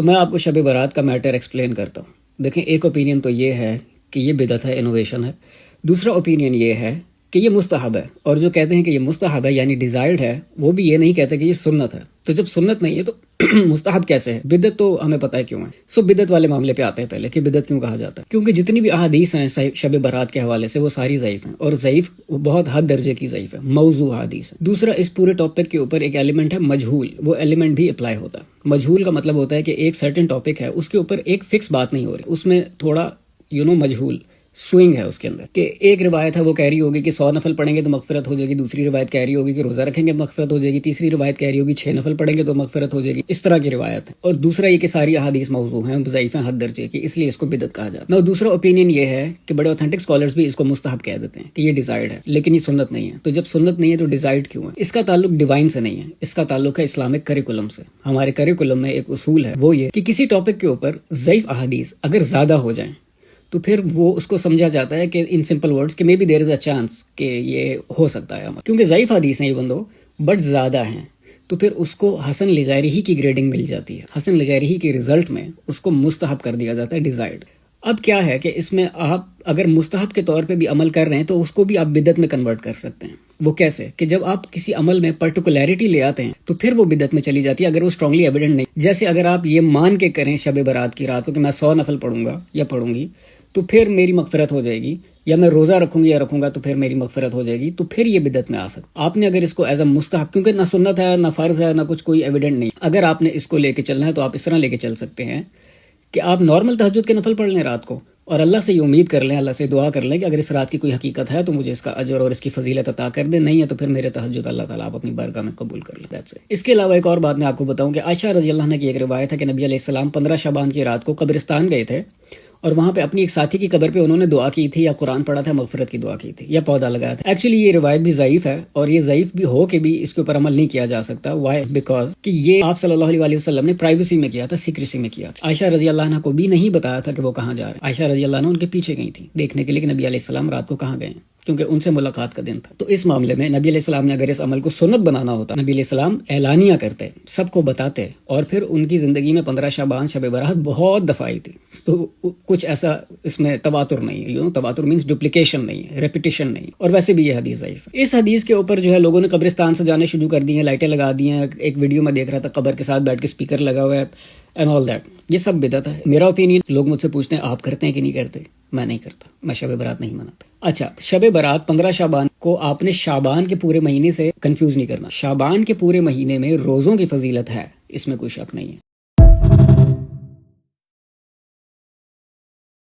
تو میں آپ کو شب برات کا میٹر ایکسپلین کرتا ہوں. دیکھیں، ایک اوپینین تو یہ ہے کہ یہ بدعت ہے، انوویشن ہے. دوسرا اوپینین یہ ہے کہ یہ مستحب ہے، اور جو کہتے ہیں کہ یہ مستحب ہے یعنی ڈیزائرڈ ہے، وہ بھی یہ نہیں کہتے کہ یہ سنت ہے. تو جب سنت نہیں ہے تو مستحب کیسے ہے؟ بدعت تو ہمیں پتہ ہے کیوں ہے. بدعت والے معاملے پہ آتے ہیں پہلے کہ بدعت کیوں کہا جاتا ہے. کیونکہ جتنی بھی احادیث ہیں شب برات کے حوالے سے وہ ساری ضعیف ہیں، اور ضعیف بہت حد درجے کی ضعیف ہے، موضوع احادیث ہے. دوسرا، اس پورے ٹاپک کے اوپر ایک ایلیمنٹ ہے مجہول، وہ ایلیمنٹ بھی اپلائی ہوتا ہے. مجہول کا مطلب ہوتا ہے کہ ایک سرٹن ٹاپک ہے، اس کے اوپر ایک فکس بات نہیں ہو رہی، اس میں تھوڑا مجہول سوئنگ ہے اس کے اندر. کہ ایک روایت ہے وہ کہہ رہی ہوگی کہ 100 نفل پڑھیں گے تو مغفرت ہو جائے گی، دوسری روایت کہہ رہی ہوگی کہ روزہ رکھیں گے مغفرت ہو جائے گی، تیسری روایت کہہ رہی ہوگی 6 نفل پڑھیں گے تو مغفرت ہو جائے گی. اس طرح کی روایت ہے. اور دوسرا یہ کہ ساری احادیث موضوع ہیں، ضعیف ہیں حد درجے کی، اس لیے اس کو بدعت کہا جاتا ہے. دوسرا اوپینین یہ ہے کہ بڑے اوتھینٹک اسکالرز بھی اس کو مستحب کہہ دیتے ہیں کہ یہ ڈیزائرڈ ہے، لیکن یہ سنت نہیں ہے. تو جب سنت نہیں ہے تو ڈیزائرڈ کیوں ہے؟ اس کا تعلق ڈیوائن سے نہیں ہے، اس کا تعلق ہے اسلامک کریکولم سے. ہمارے کریکولم میں ایک اصول ہے، وہ یہ کہ کسی ٹاپک کے اوپر ضعیف احادیث اگر زیادہ ہو جائیں تو پھر وہ اس کو سمجھا جاتا ہے کہ ان سمپل ورڈز کہ may be there is a chance کہ یہ ہو سکتا ہے، کیونکہ ضعیف حدیث ہیں یہ بندو بٹ زیادہ ہیں، تو پھر اس کو حسن لغیرہ کی گریڈنگ مل جاتی ہے. حسن لغیرہ کے رزلٹ میں اس کو مستحب کر دیا جاتا ہے، ڈیزائرڈ. اب کیا ہے کہ اس میں آپ اگر مستحب کے طور پہ بھی عمل کر رہے ہیں تو اس کو بھی آپ بدعت میں کنورٹ کر سکتے ہیں. وہ کیسے؟ کہ جب آپ کسی عمل میں پرٹیکولیرٹی لے آتے ہیں تو پھر وہ بدعت میں چلی جاتی ہے اگر وہ اسٹرانگلی ایویڈنٹ نہیں. جیسے اگر آپ یہ مان کے کریں شب برات کی رات کو کہ میں 100 نفل پڑھوں گا یا پڑھوں گی تو پھر میری مغفرت ہو جائے گی، یا میں روزہ رکھوں گی یا رکھوں گا تو پھر میری مغفرت ہو جائے گی، تو پھر یہ بدعت میں آ سکتا. آپ نے اگر اس کو ایز اے مستحب، کیونکہ نہ سنت ہے نہ فرض ہے نہ کچھ کوئی ایویڈنٹ نہیں، اگر آپ نے اس کو لے کے چلنا ہے تو آپ اس طرح لے کے چل سکتے ہیں کہ آپ نارمل تہجد کے نفل پڑھ لیں رات کو، اور اللہ سے یہ امید کر لیں، اللہ سے دعا کر لیں کہ اگر اس رات کی کوئی حقیقت ہے تو مجھے اس کا اجر اور اس کی فضیلت عطا کر دے، نہیں ہے تو پھر میرے تہجد اللہ تعالیٰ آپ اپنی بارگاہ میں قبول کر لیں. اس کے علاوہ ایک اور بات میں آپ کو بتاؤں کہ عائشہ رضی اللہ عنہ کی ایک روایت ہے کہ نبی علیہ السلام 15 شعبان کی رات کو قبرستان گئے تھے، اور وہاں پہ اپنی ایک ساتھی کی قبر پہ انہوں نے دعا کی تھی، یا قرآن پڑھا تھا، مغفرت کی دعا کی تھی، یا پودا لگایا تھا. ایکچولی یہ روایت بھی ضعیف ہے، اور یہ ضعیف بھی ہو کے بھی اس کے اوپر عمل نہیں کیا جا سکتا. وائی؟ بیکاز کہ یہ آپ صلی اللہ علیہ وسلم نے پرائیویسی میں کیا تھا، سیکریسی میں کیا تھا. عائشہ رضی اللہ عنہ کو بھی نہیں بتایا تھا کہ وہ کہاں جا رہے ہیں. عائشہ رضی اللہ عنہ ان کے پیچھے گئی تھی دیکھنے کے لیے کہ نبی علیہ السلام رات کو کہاں گئے ہیں، کیونکہ ان سے ملاقات کا دن تھا. تو اس معاملے میں نبی علیہ السلام نے اگر اس عمل کو سنت بنانا ہوتا، نبی علیہ السلام اعلانیہ کرتے، سب کو بتاتے، اور پھر ان کی زندگی میں 15 شعبان شب برات بہت دفعہ آئی تھی. تو کچھ ایسا اس میں تواتر نہیں ہے، تواتر مینس ڈپلیکیشن نہیں ہے، ریپیٹیشن نہیں. اور ویسے بھی یہ حدیث ضعیف ہے. اس حدیث کے اوپر جو ہے لوگوں نے قبرستان سے جانے شروع کر دی ہیں، لائٹیں لگا دی ہیں. ایک ویڈیو میں دیکھ رہا تھا قبر کے ساتھ بیٹھ کے اسپیکر لگا ہوا ہے اینڈ آل دیٹ. یہ سب بدعت ہے. میرا اوپینین، لوگ مجھ سے پوچھتے ہیں آپ کرتے ہیں کہ نہیں کرتے، میں نہیں کرتا، میں شب برات نہیں مناتا. اچھا، شب برات 15 شعبان کو آپ نے شعبان کے پورے مہینے سے کنفیوز نہیں کرنا. شعبان کے پورے مہینے میں روزوں کی فضیلت ہے، اس میں کوئی شک نہیں ہے.